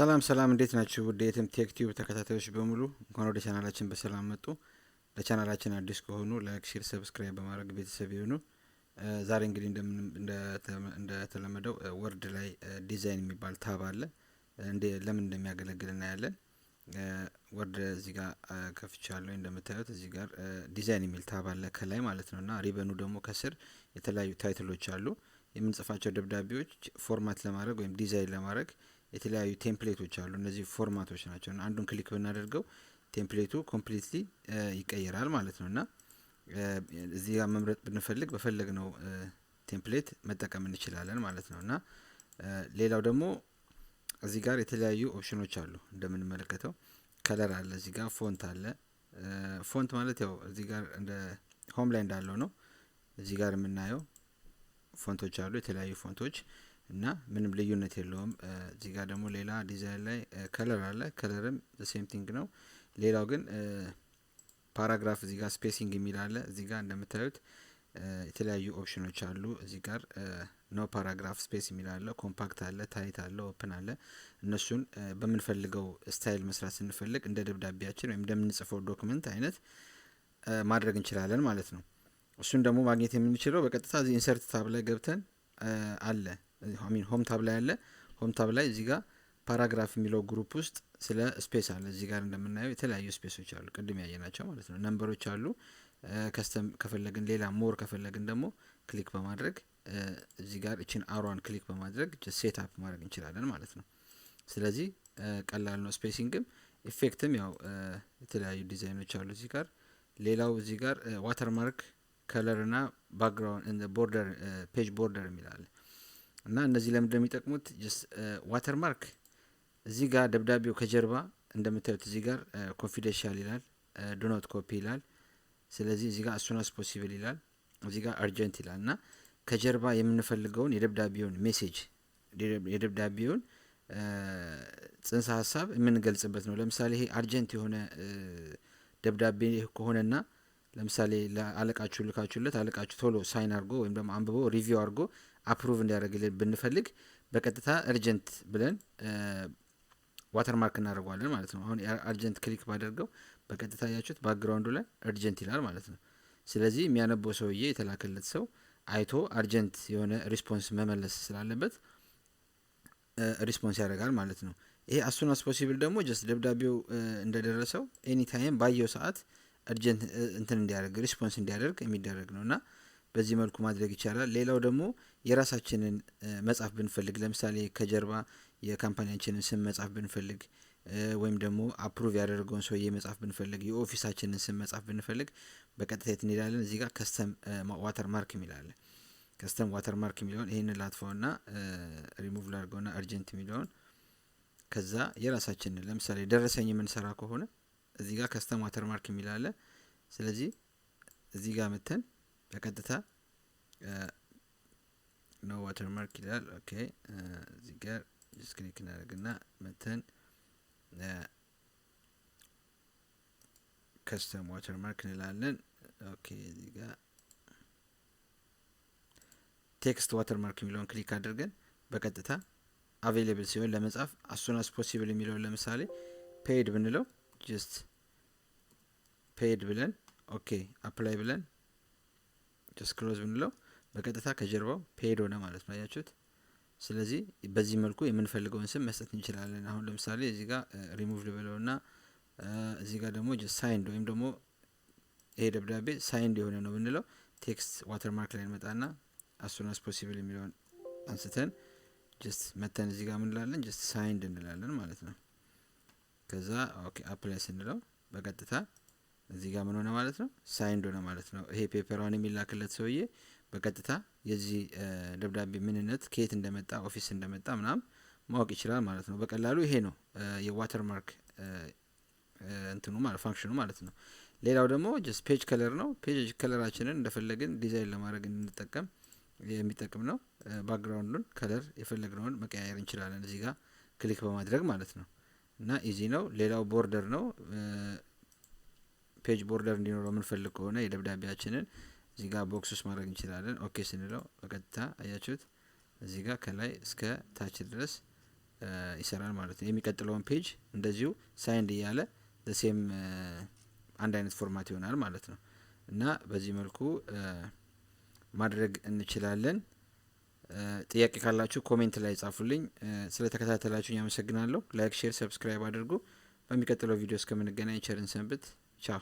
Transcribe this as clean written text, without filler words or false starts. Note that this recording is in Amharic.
ሰላም እንዴት ናችሁ? ወደ የትም ቴክ ቲዩብ ተከታታዮች በሙሉ እንኳን ወደ ቻናላችን በሰላም መጡ። ለቻናላችን አዲስ ከሆኑ ላይክ፣ ሼር፣ ሰብስክራይብ በማድረግ ቤተሰብ ይሁኑ። ዛሬ እንግዲህ እንደተለመደው ወርድ ላይ ዲዛይን የሚባል ታብ አለ። ለምን እንደሚያገለግል እናያለን። ወርድ እዚህ ጋር ከፍቻለሁ። እንደምታዩት እዚህ ጋር ዲዛይን የሚል ታብ አለ ከላይ ማለት ነውና ሪበኑ ደግሞ ከስር የተለያዩ ታይትሎች አሉ። የምንጽፋቸው ደብዳቤዎች ፎርማት ለማድረግ ወይም ዲዛይን ለማድረግ የተለያዩ ቴምፕሌቶች አሉ። እነዚህ ፎርማቶች ናቸው። አንዱን ክሊክ ብናደርገው ቴምፕሌቱ ኮምፕሊትሊ ይቀየራል ማለት ነውና እዚህ ጋር መምረጥ ብንፈልግ በፈለግነው ቴምፕሌት መጠቀም እንችላለን ማለት ነውና ሌላው ደግሞ እዚህ ጋር የተለያዩ ኦፕሽኖች አሉ። እንደምንመለከተው ከለር አለ፣ እዚህ ጋር ፎንት አለ። ፎንት ማለት ያው እዚህ ጋር እንደ ሆም ላይ እንዳለው ነው። እዚህ ጋር የምናየው ፎንቶች አሉ፣ የተለያዩ ፎንቶች እና ምንም ልዩነት የለውም። እዚህ ጋር ደግሞ ሌላ ዲዛይን ላይ ከለር አለ። ከለርም ሴም ቲንግ ነው። ሌላው ግን ፓራግራፍ እዚህ ጋር ስፔሲንግ የሚል አለ። እዚህ ጋር እንደምታዩት የተለያዩ ኦፕሽኖች አሉ። እዚህ ጋር ኖ ፓራግራፍ ስፔስ የሚል አለ፣ ኮምፓክት አለ፣ ታይት አለ፣ ኦፕን አለ። እነሱን በምንፈልገው ስታይል መስራት ስንፈልግ እንደ ደብዳቤያችን ወይም እንደምንጽፈው ዶክመንት አይነት ማድረግ እንችላለን ማለት ነው። እሱን ደግሞ ማግኘት የምንችለው በቀጥታ እዚህ ኢንሰርት ታብ ላይ ገብተን አለ ሆም ታብ ላይ አለ። ሆም ታብ ላይ እዚህ ጋር ፓራግራፍ የሚለው ግሩፕ ውስጥ ስለ ስፔስ አለ። እዚህ ጋር እንደምናየው የተለያዩ ስፔሶች አሉ፣ ቅድም ያየናቸው ማለት ነው። ነምበሮች አሉ። ከስተም ከፈለግን ሌላ ሞር ከፈለግን ደግሞ ክሊክ በማድረግ እዚህ ጋር እቺን አሯን ክሊክ በማድረግ ሴት አፕ ማድረግ እንችላለን ማለት ነው። ስለዚህ ቀላል ነው። ስፔሲንግም ኢፌክትም ያው የተለያዩ ዲዛይኖች አሉ እዚህ ጋር። ሌላው እዚህ ጋር ዋተርማርክ ከለር እና ባክግራውንድ ቦርደር ፔጅ ቦርደር የሚላል እና እነዚህ ለምን እንደሚጠቅሙት ዋተርማርክ እዚህ ጋር ደብዳቤው ከጀርባ እንደምታዩት እዚህ ጋር ኮንፊደንሻል ይላል፣ ዱ ኖት ኮፒ ይላል። ስለዚህ እዚህ ጋር አሱናስ ፖሲብል ይላል፣ እዚህ ጋር አርጀንት ይላል እና ከጀርባ የምንፈልገውን የደብዳቤውን ሜሴጅ የደብዳቤውን ጽንሰ ሀሳብ የምንገልጽበት ነው። ለምሳሌ ይሄ አርጀንት የሆነ ደብዳቤ ከሆነና ለምሳሌ ለአለቃችሁ ልካችሁለት አለቃችሁ ቶሎ ሳይን አድርጎ ወይም ደግሞ አንብቦ ሪቪው አድርጎ አፕሩቭ እንዲያደርግልን ብንፈልግ በቀጥታ አርጀንት ብለን ዋተርማርክ እናደርገዋለን ማለት ነው። አሁን አርጀንት ክሊክ ባደርገው በቀጥታ ያያችሁት ባክግራውንዱ ላይ አርጀንት ይላል ማለት ነው። ስለዚህ የሚያነበው ሰውዬ የተላከለት ሰው አይቶ አርጀንት የሆነ ሪስፖንስ መመለስ ስላለበት ሪስፖንስ ያደርጋል ማለት ነው። ይሄ አሱናስ ፖሲብል ደግሞ ጀስት ደብዳቤው እንደደረሰው ኤኒ ታይም ባየው ሰዓት አርጀንት እንትን እንዲያደርግ ሪስፖንስ እንዲያደርግ የሚደረግ ነውና በዚህ መልኩ ማድረግ ይቻላል። ሌላው ደግሞ የራሳችንን መጻፍ ብንፈልግ ለምሳሌ ከጀርባ የካምፓኒያችንን ስም መጻፍ ብንፈልግ ወይም ደግሞ አፕሩቭ ያደረገውን ሰውዬ መጻፍ ብንፈልግ የኦፊሳችንን ስም መጻፍ ብንፈልግ በቀጥታ የት እንሄዳለን? እዚህ ጋር ከስተም ዋተርማርክ የሚላል ከስተም ዋተርማርክ የሚለውን ይሄንን ላጥፋውና ሪሙቭ ላድርገውና አርጀንት የሚለውን ከዛ የራሳችንን ለምሳሌ ደረሰኝ የምንሰራ ከሆነ እዚህ ጋር ከስተም ዋተርማርክ የሚላል። ስለዚህ እዚህ ጋር መተን በቀጥታ ኖ ዋተርማርክ ይላል። ኦኬ እዚህ ጋር ጀስት ክሊክ እናደርግና መተን ከስተም ዋተርማርክ እንላለን። ኦኬ እዚህ ጋር ቴክስት ዋተርማርክ የሚለውን ክሊክ አድርገን በቀጥታ አቬይላብል ሲሆን ለመጻፍ አሱናስ ፖሲብል የሚለውን ለምሳሌ ፔድ ብንለው ጀስት ፔድ ብለን ኦኬ አፕላይ ብለን ጀስት ክሎዝ ብንለው በቀጥታ ከጀርባው ፔድ ሆነ ማለት ነው። አያችሁት? ስለዚህ በዚህ መልኩ የምንፈልገውን ስም መስጠት እንችላለን። አሁን ለምሳሌ እዚህ ጋር ሪሙቭ ልበለውና እዚህ ጋር ደግሞ ጀስት ሳይንድ ወይም ደግሞ ይሄ ደብዳቤ ሳይንድ የሆነ ነው ብንለው ቴክስት ዋተርማርክ ላይ እንመጣና አሱናስ ፖሲብል የሚለውን አንስተን ጀስት መተን እዚህ ጋር ምን እንላለን? ጀስት ሳይንድ እንላለን ማለት ነው። ከዛ ኦኬ አፕላይ ስንለው በቀጥታ እዚህ ጋር ምን ሆነ ማለት ነው? ሳይንድ ሆነ ማለት ነው። ይሄ ፔፐሯን የሚላክለት ሰውዬ በቀጥታ የዚህ ደብዳቤ ምንነት ከየት እንደመጣ ኦፊስ እንደመጣ ምናምን ማወቅ ይችላል ማለት ነው። በቀላሉ ይሄ ነው የዋተርማርክ እንትኑ ማለት ፋንክሽኑ ማለት ነው። ሌላው ደግሞ ጀስት ፔጅ ከለር ነው። ፔጅ ከለራችንን እንደፈለግን ዲዛይን ለማድረግ እንጠቀም የሚጠቅም ነው። ባክግራውንዱን ከለር የፈለግነውን መቀያየር እንችላለን እዚህ ጋር ክሊክ በማድረግ ማለት ነው እና ኢዚ ነው። ሌላው ቦርደር ነው። ፔጅ ቦርደር እንዲኖረው የምንፈልግ ከሆነ የደብዳቤያችንን እዚህ ጋር ቦክስ ውስጥ ማድረግ እንችላለን። ኦኬ ስንለው በቀጥታ አያችሁት እዚህ ጋር ከላይ እስከ ታች ድረስ ይሰራል ማለት ነው። የሚቀጥለውን ፔጅ እንደዚሁ ሳይንድ እያለ ዘሴም አንድ አይነት ፎርማት ይሆናል ማለት ነው። እና በዚህ መልኩ ማድረግ እንችላለን። ጥያቄ ካላችሁ ኮሜንት ላይ ጻፉልኝ። ስለተከታተላችሁኝ አመሰግናለሁ። ላይክ፣ ሼር፣ ሰብስክራይብ አድርጉ። በሚቀጥለው ቪዲዮ እስከምንገናኝ ቸርን ሰንብት። ቻው